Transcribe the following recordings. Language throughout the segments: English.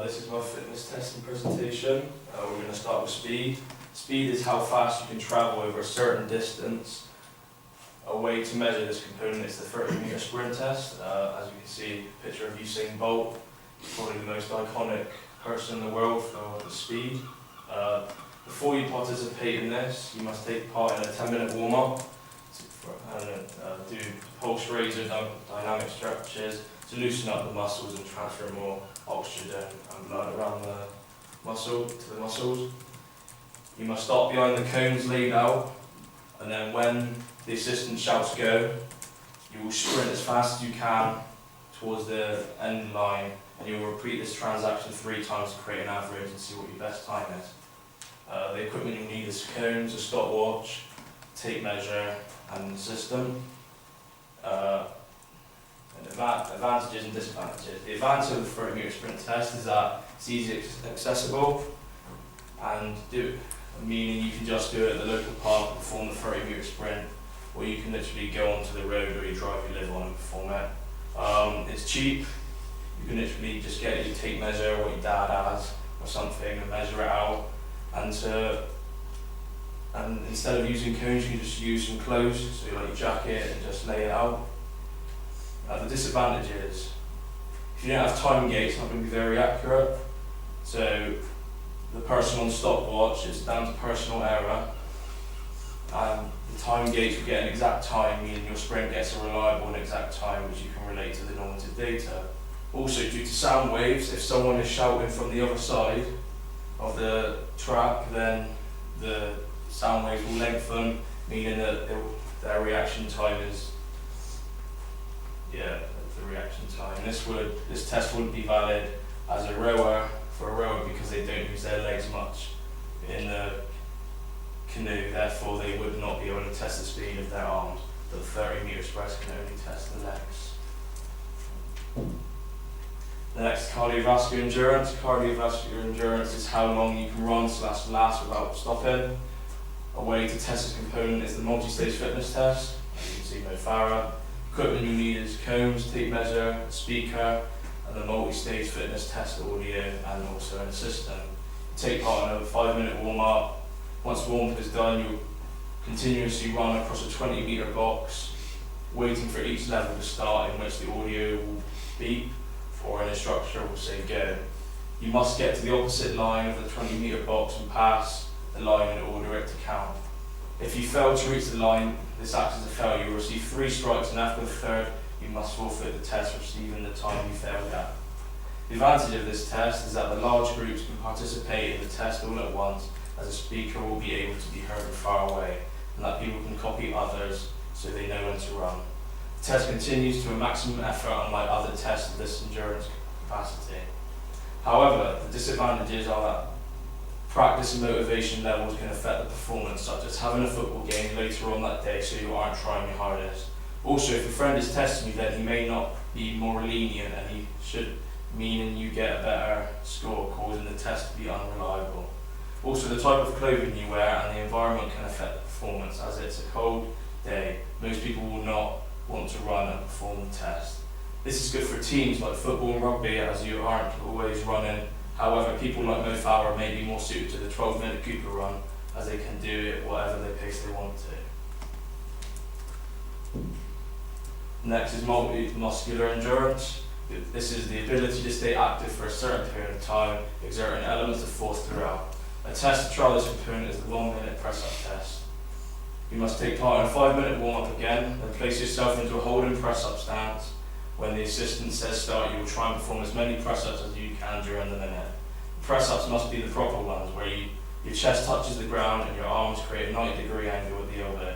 This is my fitness testing presentation. We're going to start with speed. Speed is how fast you can travel over a certain distance. A way to measure this component is the 30-meter sprint test. As you can see, a picture of Usain Bolt, probably the most iconic person in the world for the speed. Before you participate in this, you must take part in a 10-minute warm-up and do pulse raiser dynamic stretches to loosen up the muscles and transfer more oxygen and blood around the muscles. You must stop behind the cones laid out, and then when the assistant shouts go, you will sprint as fast as you can towards the end line, and you will repeat this transaction 3 times to create an average and see what your best time is. The equipment you'll need is cones, a stopwatch, tape measure, and the system. Advantages and disadvantages. The advantage of the 30-meter sprint test is that it's easy accessible, and meaning you can just do it at the local park and perform the 30-meter sprint, or you can literally go onto the road or you drive you live on and perform it. It's cheap. You can literally just get your tape measure, what your dad has, or something, and measure it out. And instead of using cones, you can just use some clothes, so like your jacket, and just lay it out. The disadvantage is, if you don't have time gauge, it's not going to be very accurate. So the person on stopwatch, it's down to personal error. And the time gauge will get an exact time, meaning your sprint gets a reliable and exact time, which you can relate to the normative data. Also, due to sound waves, if someone is shouting from the other side of the track, then the sound waves will lengthen, meaning that their reaction time is, the reaction time. This test wouldn't be valid as a rower, for a rower, because they don't use their legs much in the canoe, therefore they would not be able to test the speed of their arms, but the 30-meter express can only test the legs. The next, cardiovascular endurance. Cardiovascular endurance is how long you can run / last without stopping. A way to test this component is the multi-stage fitness test. As you can see, Mo Farah. Equipment you need is cones, tape measure, speaker, and the multi-stage fitness test audio, and also an assistant. Take part in a 5-minute warm-up. Once warm-up is done, you'll continuously run across a 20-meter box, waiting for each level to start, in which the audio will beep, or an instructor will say go. You must get to the opposite line of the 20-meter box and pass the line in order it to count. If you fail to reach the line, this acts as a failure. You will receive 3 strikes, and after the 3rd, you must forfeit the test, receiving the time you failed at. The advantage of this test is that the large groups can participate in the test all at once, as a speaker will be able to be heard far away, and that people can copy others so they know when to run. The test continues to a maximum effort, unlike other tests of this endurance capacity. However, the disadvantages are that practice and motivation levels can affect the performance, such as having a football game later on that day so you aren't trying your hardest. Also, if your friend is testing you, then he may not be more lenient, and he should, meaning you get a better score, causing the test to be unreliable. Also, the type of clothing you wear and the environment can affect the performance. As it's a cold day, most people will not want to run and perform the test. This is good for teams like football and rugby, as you aren't always running. However, people like Mo Farah may be more suited to the 12-minute Cooper run, as they can do it whatever they pace they want to. Next is multi-muscular endurance. This is the ability to stay active for a certain period of time, exerting elements of force throughout. A test to trial this component is the 1-minute press-up test. You must take part in a 5-minute warm-up again, then place yourself into a holding press-up stance. When the assistant says start, you will try and perform as many press-ups as you can during the minute. Press-ups must be the proper ones, where your chest touches the ground and your arms create a 90-degree angle at the elbow.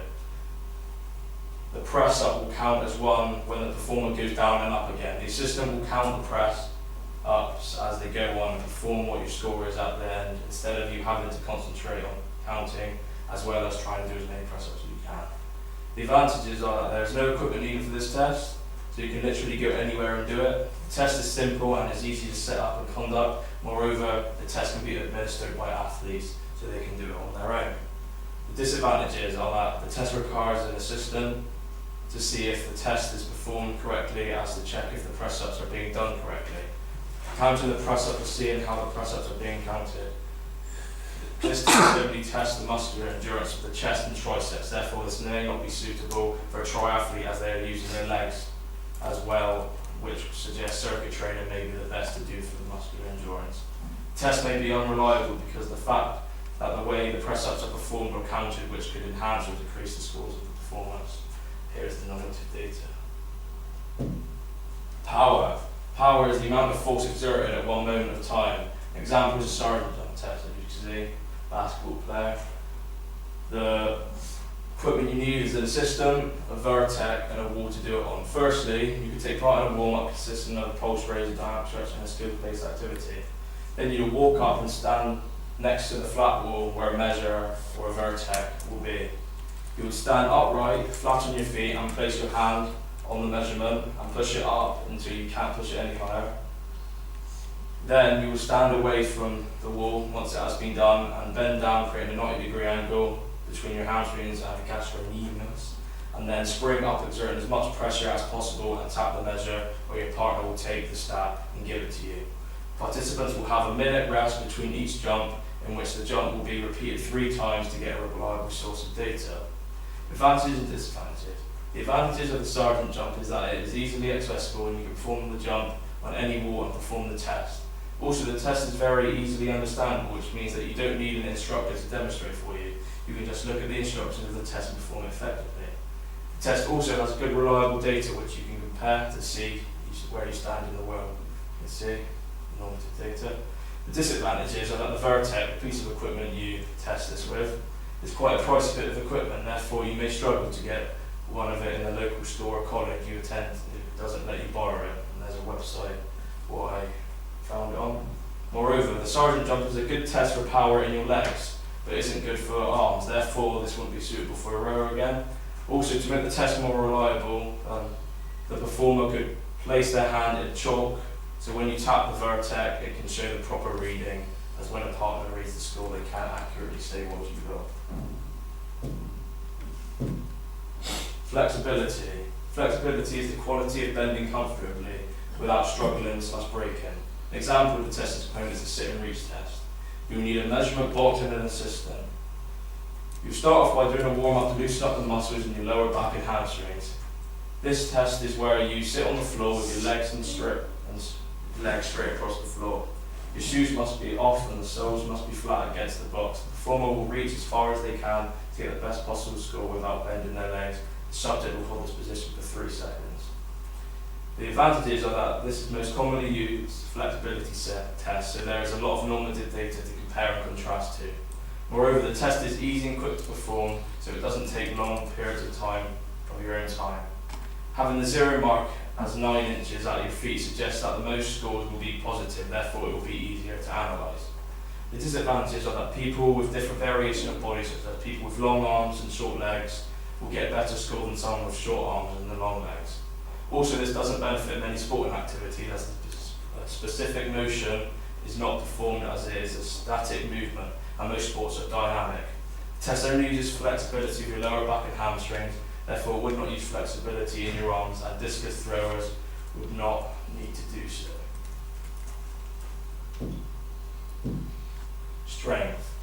The press-up will count as one when the performer goes down and up again. The assistant will count the press-ups as they go on and perform what your score is at the end, instead of you having to concentrate on counting as well as trying to do as many press-ups as you can. The advantages are that there is no equipment needed for this test, so you can literally go anywhere and do it. The test is simple and is easy to set up and conduct. Moreover, the test can be administered by athletes, so they can do it on their own. The disadvantages are that the test requires an assistant to see if the test is performed correctly, as to check if the press-ups are being done correctly. Counting the press-ups or seeing how the press-ups are being counted. This test only tests the muscular endurance of the chest and triceps, therefore this may not be suitable for a triathlete as they are using their legs as well, which suggests circuit training may be the best to do for the muscular endurance. Tests may be unreliable because the fact that the way the press-ups are performed or counted, which could enhance or decrease the scores of the performance. Here is the normative data. Power. Power is the amount of force exerted at one moment of time. An example is a sergeant jump test, as you can see, basketball player. The equipment you need is an system, a Vertec, and a wall to do it on. Firstly, you can take part in a warm-up consisting of a pulse raiser, dynamic stretch, and a skill-based activity. Then you walk up and stand next to the flat wall where a measure or a Vertec will be. You would stand upright, flat on your feet, and place your hand on the measurement and push it up until you can't push it any higher. Then you will stand away from the wall once it has been done and bend down, creating a 90-degree angle between your hamstrings and the gastrocnemius, and then spring up, exerting as much pressure as possible and tap the measure, or your partner will take the stat and give it to you. Participants will have a minute rest between each jump, in which the jump will be repeated 3 times to get a reliable source of data. Advantages and disadvantages. The advantages of the sergeant jump is that it is easily accessible and you can perform the jump on any wall and perform the test. Also, the test is very easily understandable, which means that you don't need an instructor to demonstrate for you. You can just look at the instructions of the test and perform it effectively. The test also has good reliable data which you can compare to see where you stand in the world. You can see the normative data. The disadvantages are that the Vertec, the piece of equipment you test this with, is quite a pricey bit of equipment, therefore you may struggle to get one of it in the local store or college you attend. It doesn't let you borrow it, and there's a website what I found it on. Moreover, the sergeant jump is a good test for power in your legs, but isn't good for arms, therefore this wouldn't be suitable for a rower again. Also, to make the test more reliable, the performer could place their hand in chalk, so when you tap the Vertec, it can show the proper reading, as when a partner reads the score, they can't accurately say what you got. Flexibility. Flexibility is the quality of bending comfortably without struggling / breaking. An example of the test component is a sit and reach test. You will need a measurement box and an assistant. You start off by doing a warm-up to loosen up the muscles in your lower back and hamstrings. This test is where you sit on the floor with your legs straight across the floor. Your shoes must be off and the soles must be flat against the box. The performer will reach as far as they can to get the best possible score without bending their legs. The subject will hold this position for 3 seconds. The advantages are that this is most commonly used flexibility test, so there is a lot of normative data to compare and contrast to. Moreover, the test is easy and quick to perform, so it doesn't take long periods of time of your own time. Having the 0 mark as 9 inches at your feet suggests that the most scores will be positive, therefore it will be easier to analyse. The disadvantages are that people with different variation of bodies, such as people with long arms and short legs, will get a better score than someone with short arms and the long legs. Also, this doesn't benefit many sporting activities as the specific motion is not performed as it is a static movement, and most sports are dynamic. The test only uses flexibility of your lower back and hamstrings, therefore it would not use flexibility in your arms, and discus throwers would not need to do so. Strength.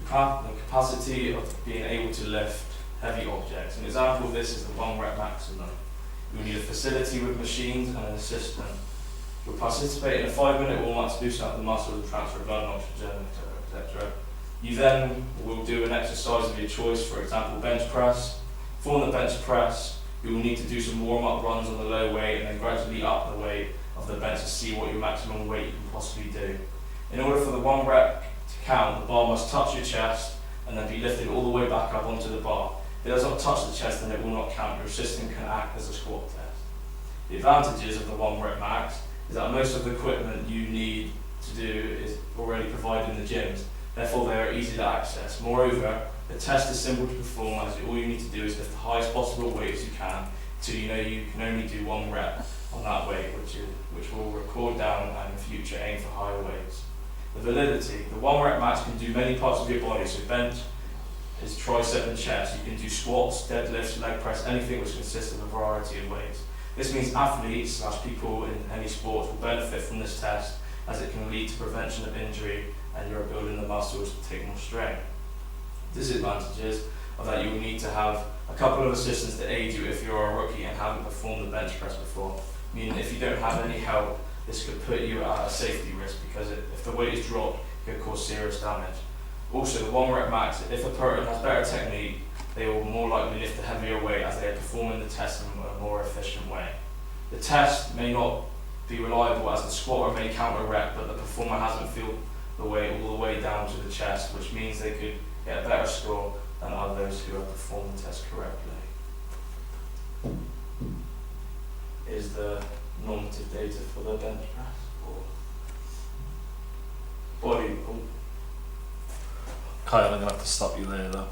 The capacity of being able to lift heavy objects. An example of this is the 1 rep maximum. You will need a facility with machines and an assistant. You'll participate in a 5-minute warm-up to loosen up the muscles and transfer blood and oxygen, etc. You then will do an exercise of your choice, for example, bench press. For the bench press, you will need to do some warm-up runs on the low weight and then gradually up the weight of the bench to see what your maximum weight you can possibly do. In order for the 1 rep to count, the bar must touch your chest and then be lifted all the way back up onto the bar. If it does not touch the chest, then it will not count. Your assistant can act as a squat test. The advantages of the 1 rep max is that most of the equipment you need to do is already provided in the gyms, therefore they are easy to access. Moreover, the test is simple to perform, as all you need to do is lift the highest possible weight as you can, until you know you can only do 1 rep on that weight, which will record down and in future aim for higher weights. The validity. The 1 rep max can do many parts of your body, so bench is tricep and chest. You can do squats, deadlifts, leg press, anything which consists of a variety of weights. This means athletes / people in any sport will benefit from this test, as it can lead to prevention of injury and you're building the muscles to take more strain. Disadvantages are that you'll need to have a couple of assistants to aid you if you're a rookie and haven't performed the bench press before, meaning if you don't have any help, this could put you at a safety risk because if the weight is dropped, it could cause serious damage. Also, the 1 rep max, if a person has better technique, they will more likely lift a heavier weight as they are performing the test in a more efficient way. The test may not be reliable as the squatter may count a rep, but the performer hasn't felt the weight all the way down to the chest, which means they could get a better score than others who have performed the test correctly. Is the normative data for the bench press or body? Kyle, I'm going to have to stop you there though.